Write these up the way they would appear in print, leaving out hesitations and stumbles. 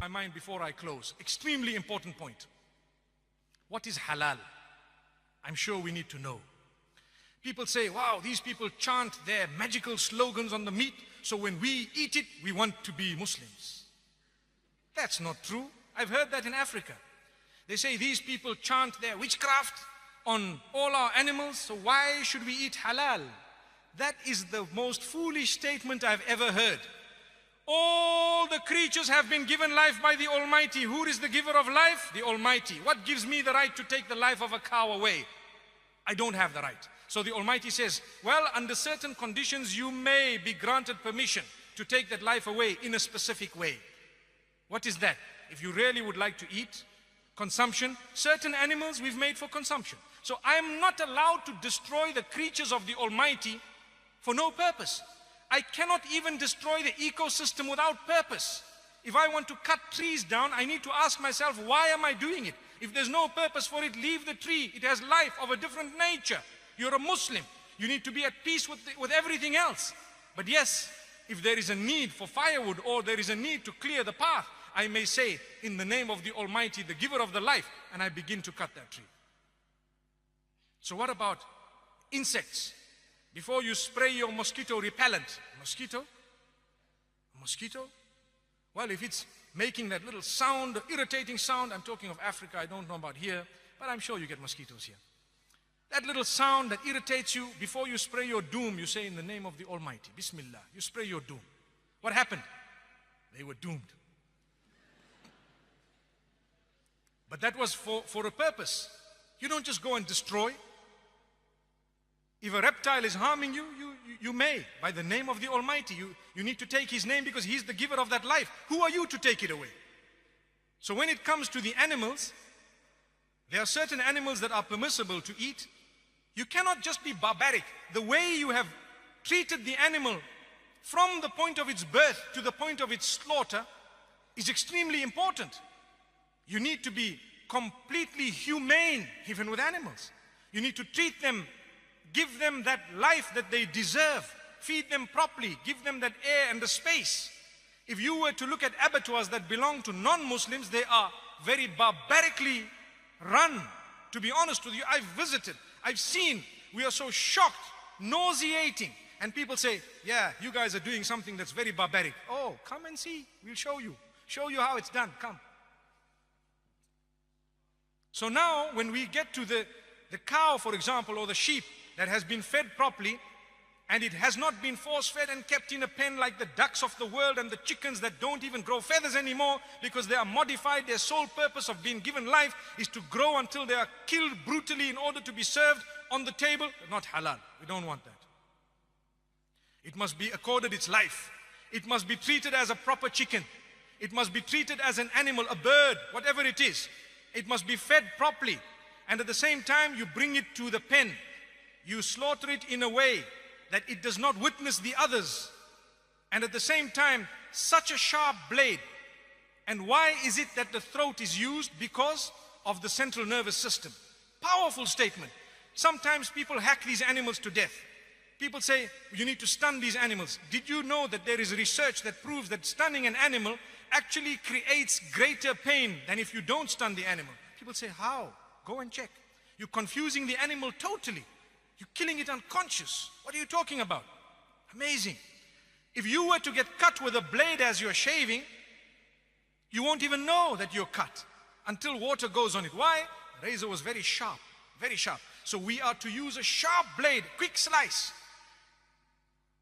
my mind before I close. Extremely important point. What is halal? I'm sure we need to know. People say, wow, these people chant their magical slogans on the meat, so when we eat it, we want to be Muslims. That's not true. I've heard that in Africa. They say these people chant their witchcraft on all our animals, so why should we eat halal? That is the most foolish statement I've ever heard. All the creatures have been given life by the Almighty. Who is the giver of life? The Almighty. What gives me the right to take the life of a cow away? I don't have the right. So the Almighty says, well, under certain conditions, you may be granted permission to take that life away in a specific way. What is that? If you really would like to eat, consumption, certain animals we've made for consumption. So I am not allowed to destroy the creatures of the Almighty for no purpose. I cannot even destroy the ecosystem without purpose. If I want to cut trees down, I need to ask myself, why am I doing it? If there's no purpose for it, leave the tree. It has life of a different nature. You're a Muslim. You need to be at peace with everything else. But yes, if there is a need for firewood or there is a need to clear the path, I may say, in the name of the Almighty, the giver of the life, and I begin to cut that tree. So what about insects? Before you spray your mosquito repellent, mosquito? Well, if it's making that little sound, irritating sound, I'm talking of Africa, I don't know about here, but I'm sure you get mosquitoes here. That little sound that irritates you, before you spray your doom, you say in the name of the Almighty, Bismillah, you spray your doom. What happened? They were doomed. But that was for a purpose. You don't just go and destroy. If a reptile is harming you, you may, by the name of the Almighty. You need to take His name because He's the giver of that life. Who are you to take it away? So when it comes to the animals, there are certain animals that are permissible to eat. You cannot just be barbaric. The way you have treated the animal from the point of its birth to the point of its slaughter is extremely important. You need to be completely humane even with animals. You need to treat them, give them that life that they deserve, feed them properly, give them that air and the space. If you were to look at abattoirs that belong to non-Muslims, they are very barbarically run. To be honest with you, I've visited, I've seen, we are so shocked, nauseating. And people say, yeah, you guys are doing something that's very barbaric. Oh, come and see, we'll show you how it's done, come. So now when we get to the cow, for example, or the sheep that has been fed properly, and it has not been force-fed and kept in a pen like the ducks of the world and the chickens that don't even grow feathers anymore because they are modified. Their sole purpose of being given life is to grow until they are killed brutally in order to be served on the table. Not halal. We don't want that. It must be accorded its life. It must be treated as a proper chicken. It must be treated as an animal, a bird, whatever it is. It must be fed properly. And at the same time, you bring it to the pen. You slaughter it in a way that it does not witness the others. And at the same time, such a sharp blade. And why is it that the throat is used? Because of the central nervous system. Powerful statement. Sometimes people hack these animals to death. People say, you need to stun these animals. Did you know that there is research that proves that stunning an animal actually creates greater pain than if you don't stun the animal? People say, how? Go and check. You're confusing the animal totally. You're killing it unconscious. What are you talking about? Amazing. If you were to get cut with a blade as you're shaving, you won't even know that you're cut until water goes on it. Why? The razor was very sharp, very sharp. So we are to use a sharp blade, quick slice.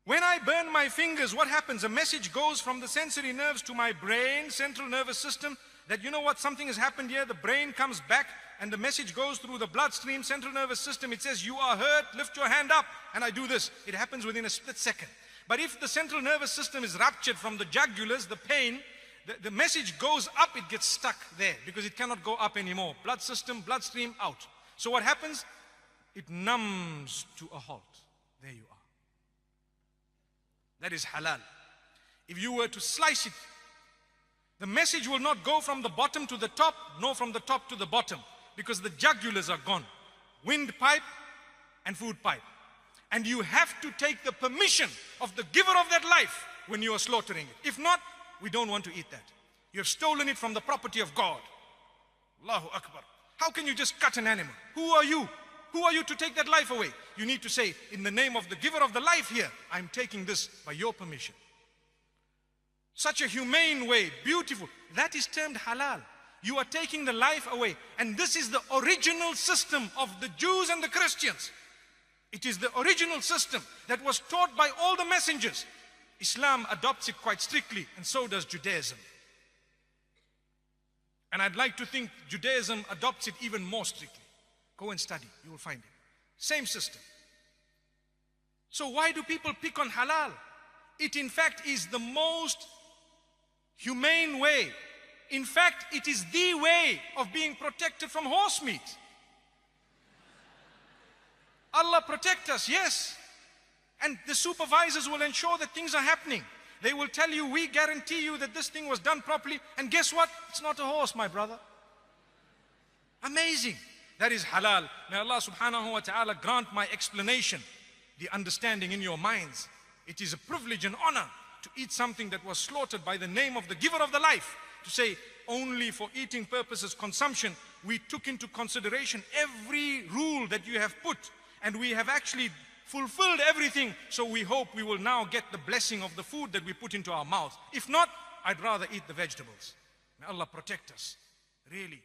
When I burn my fingers, what happens? A message goes from the sensory nerves to my brain, central nervous system, that you know what, something has happened here. The brain comes back and the message goes through the bloodstream, central nervous system. It says, you are hurt, lift your hand up. And I do this. It happens within a split second. But if the central nervous system is ruptured from the jugulars, the pain, the message goes up, it gets stuck there because it cannot go up anymore. Blood system, bloodstream out. So what happens? It numbs to a halt. There you are. That is halal. If you were to slice it, the message will not go from the bottom to the top, nor from the top to the bottom, because the jugulars are gone. Windpipe and food pipe. And you have to take the permission of the giver of that life when you are slaughtering it. If not, we don't want to eat that. You have stolen it from the property of God. Allahu Akbar. How can you just cut an animal? Who are you? Who are you to take that life away? You need to say, in the name of the giver of the life here, I'm taking this by your permission. Such a humane way, beautiful. That is termed halal. You are taking the life away. And this is the original system of the Jews and the Christians. It is the original system that was taught by all the messengers. Islam adopts it quite strictly, and so does Judaism. And I'd like to think Judaism adopts it even more strictly. Go and study, you will find it. Same system. So why do people pick on halal? It in fact is the most humane way. In fact, it is the way of being protected from horse meat. Allah protect us, yes. And the supervisors will ensure that things are happening. They will tell you, we guarantee you that this thing was done properly. And guess what? It's not a horse, my brother. Amazing. That is halal. May Allah subhanahu wa ta'ala grant my explanation, the understanding in your minds. It is a privilege and honor to eat something that was slaughtered by the name of the giver of the life. To say only for eating purposes, consumption, we took into consideration every rule that you have put. And we have actually fulfilled everything. So we hope we will now get the blessing of the food that we put into our mouths. If not, I'd rather eat the vegetables. May Allah protect us. Really.